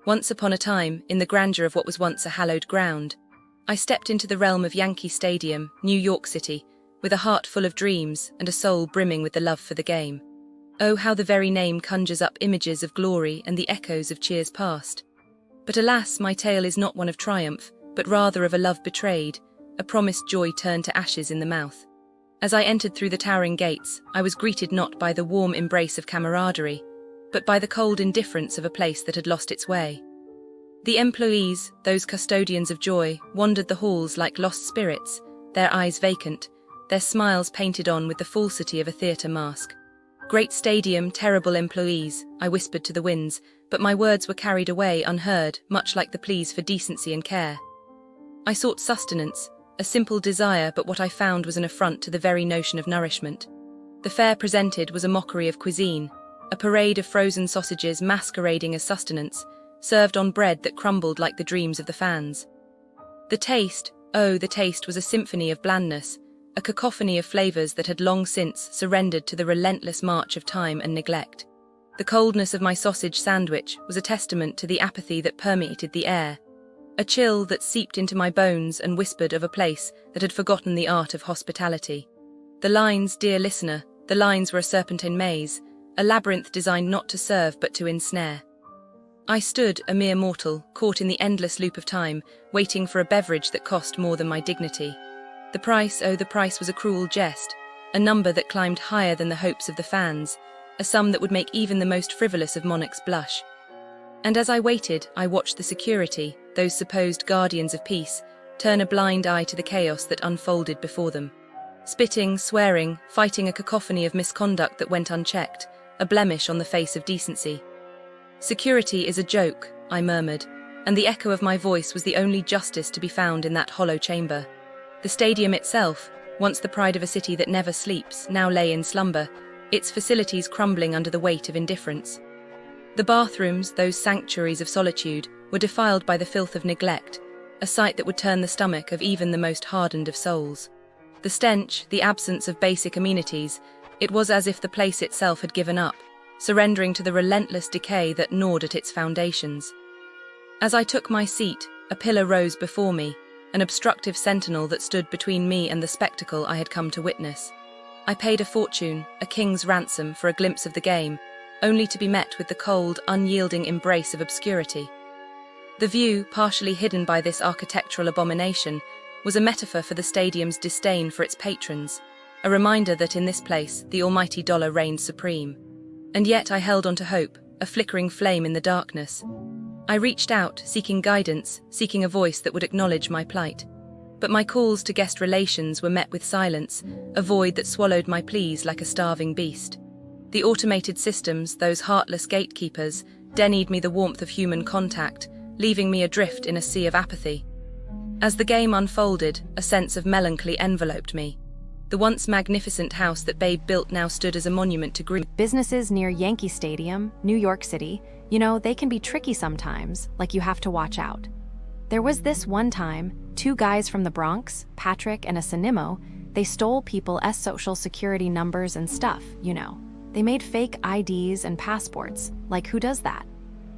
Once upon a time, in the grandeur of what was once a hallowed ground, I stepped into the realm of Yankee Stadium, New York City, with a heart full of dreams and a soul brimming with the love for the game. Oh, how the very name conjures up images of glory and the echoes of cheers past. But alas, my tale is not one of triumph, but rather of a love betrayed, a promised joy turned to ashes in the mouth. As I entered through the towering gates, I was greeted not by the warm embrace of camaraderie, but by the cold indifference of a place that had lost its way. The employees, those custodians of joy, wandered the halls like lost spirits, their eyes vacant, their smiles painted on with the falsity of a theatre mask. Great stadium, terrible employees, I whispered to the winds, but my words were carried away unheard, much like the pleas for decency and care. I sought sustenance, a simple desire, but what I found was an affront to the very notion of nourishment. The fare presented was a mockery of cuisine, a parade of frozen sausages masquerading as sustenance, served on bread that crumbled like the dreams of the fans. The taste, oh, the taste was a symphony of blandness, a cacophony of flavors that had long since surrendered to the relentless march of time and neglect. The coldness of my sausage sandwich was a testament to the apathy that permeated the air, a chill that seeped into my bones and whispered of a place that had forgotten the art of hospitality. The lines, dear listener, the lines were a serpentine maze, a labyrinth designed not to serve but to ensnare. I stood, a mere mortal, caught in the endless loop of time, waiting for a beverage that cost more than my dignity. The price, oh, the price was a cruel jest, a number that climbed higher than the hopes of the fans, a sum that would make even the most frivolous of monarchs blush. And as I waited, I watched the security, those supposed guardians of peace, turn a blind eye to the chaos that unfolded before them. Spitting, swearing, fighting a cacophony of misconduct that went unchecked, a blemish on the face of decency. Security is a joke, I murmured, and the echo of my voice was the only justice to be found in that hollow chamber. The stadium itself, once the pride of a city that never sleeps, now lay in slumber, its facilities crumbling under the weight of indifference. The bathrooms, those sanctuaries of solitude, were defiled by the filth of neglect, a sight that would turn the stomach of even the most hardened of souls. The stench, the absence of basic amenities, it was as if the place itself had given up, surrendering to the relentless decay that gnawed at its foundations. As I took my seat, a pillar rose before me, an obstructive sentinel that stood between me and the spectacle I had come to witness. I paid a fortune, a king's ransom, for a glimpse of the game, only to be met with the cold, unyielding embrace of obscurity. The view, partially hidden by this architectural abomination, was a metaphor for the stadium's disdain for its patrons, a reminder that in this place the almighty dollar reigned supreme. And yet I held on to hope, a flickering flame in the darkness. I reached out, seeking guidance, seeking a voice that would acknowledge my plight. But my calls to guest relations were met with silence, a void that swallowed my pleas like a starving beast. The automated systems, those heartless gatekeepers, denied me the warmth of human contact, leaving me adrift in a sea of apathy. As the game unfolded, a sense of melancholy enveloped me. The once magnificent house that Babe built now stood as a monument to grief. Businesses near Yankee Stadium, New York City, they can be tricky sometimes, like you have to watch out. There was this one time, two guys from the Bronx, Patrick and a Sinimo, they stole people's social security numbers and stuff, They made fake IDs and passports, like who does that?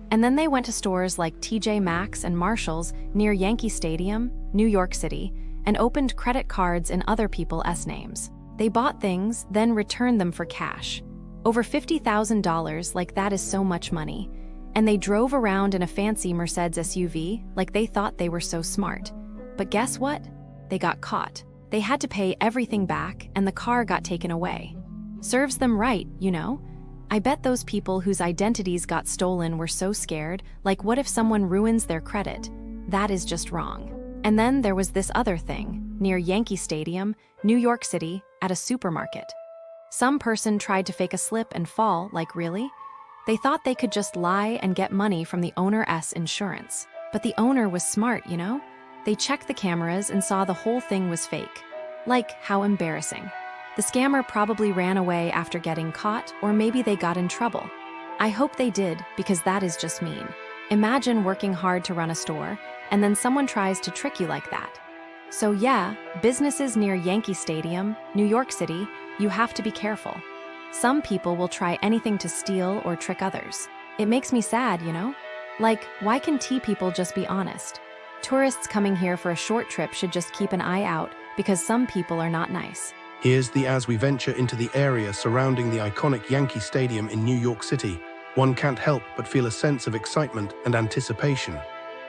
And then they went to stores like TJ Maxx and Marshall's near Yankee Stadium, New York City, and opened credit cards in other people's names. They bought things, then returned them for cash. Over $50,000, like that is so much money. And they drove around in a fancy Mercedes SUV, like they thought they were so smart. But guess what? They got caught. They had to pay everything back, and the car got taken away. Serves them right, I bet those people whose identities got stolen were so scared, like what if someone ruins their credit? That is just wrong. And then there was this other thing, near Yankee Stadium, New York City, at a supermarket. Some person tried to fake a slip and fall, like really? They thought they could just lie and get money from the owner's insurance. But the owner was smart, They checked the cameras and saw the whole thing was fake. Like, how embarrassing. The scammer probably ran away after getting caught, or maybe they got in trouble. I hope they did, because that is just mean. Imagine working hard to run a store, and then someone tries to trick you like that. So yeah, businesses near Yankee Stadium, New York City, you have to be careful. Some people will try anything to steal or trick others. It makes me sad, you know? Like, why can tea people just be honest? Tourists coming here for a short trip should just keep an eye out because some people are not nice. Here's the as we venture into the area surrounding the iconic Yankee Stadium in New York City, one can't help but feel a sense of excitement and anticipation.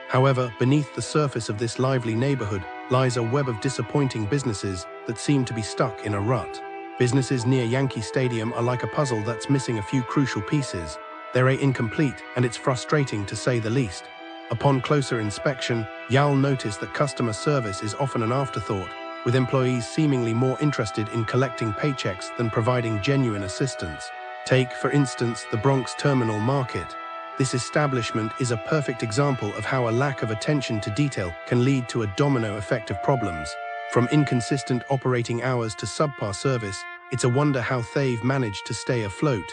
However, beneath the surface of this lively neighborhood lies a web of disappointing businesses that seem to be stuck in a rut. Businesses near Yankee Stadium are like a puzzle that's missing a few crucial pieces. They're incomplete, and it's frustrating to say the least. Upon closer inspection, you'll notice that customer service is often an afterthought, with employees seemingly more interested in collecting paychecks than providing genuine assistance. Take, for instance, the Bronx Terminal Market. This establishment is a perfect example of how a lack of attention to detail can lead to a domino effect of problems. From inconsistent operating hours to subpar service, it's a wonder how they've managed to stay afloat.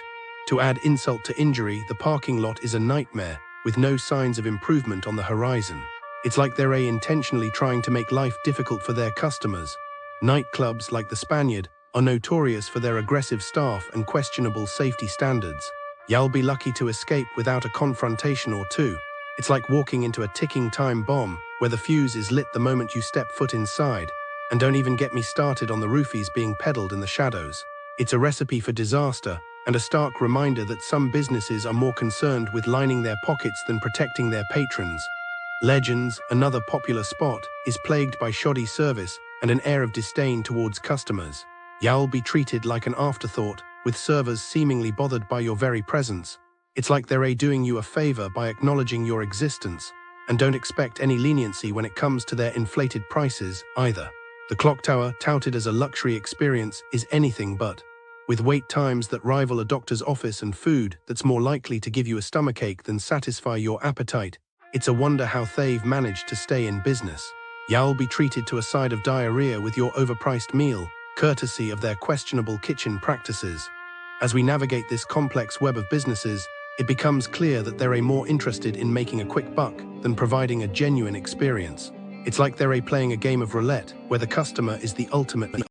To add insult to injury, the parking lot is a nightmare, with no signs of improvement on the horizon. It's like they're intentionally trying to make life difficult for their customers. Nightclubs like the Spaniard are notorious for their aggressive staff and questionable safety standards. You'll be lucky to escape without a confrontation or two. It's like walking into a ticking time bomb, where the fuse is lit the moment you step foot inside. And don't even get me started on the roofies being peddled in the shadows. It's a recipe for disaster, and a stark reminder that some businesses are more concerned with lining their pockets than protecting their patrons. Legends, another popular spot, is plagued by shoddy service and an air of disdain towards customers. You'll be treated like an afterthought, with servers seemingly bothered by your very presence. It's like they're doing you a favor by acknowledging your existence, and don't expect any leniency when it comes to their inflated prices either. The clock tower, touted as a luxury experience, is anything but. With wait times that rival a doctor's office and food that's more likely to give you a stomachache than satisfy your appetite, it's a wonder how they've managed to stay in business. You'll be treated to a side of diarrhea with your overpriced meal, courtesy of their questionable kitchen practices. As we navigate this complex web of businesses, it becomes clear that they're more interested in making a quick buck than providing a genuine experience. It's like they're playing a game of roulette, where the customer is the ultimate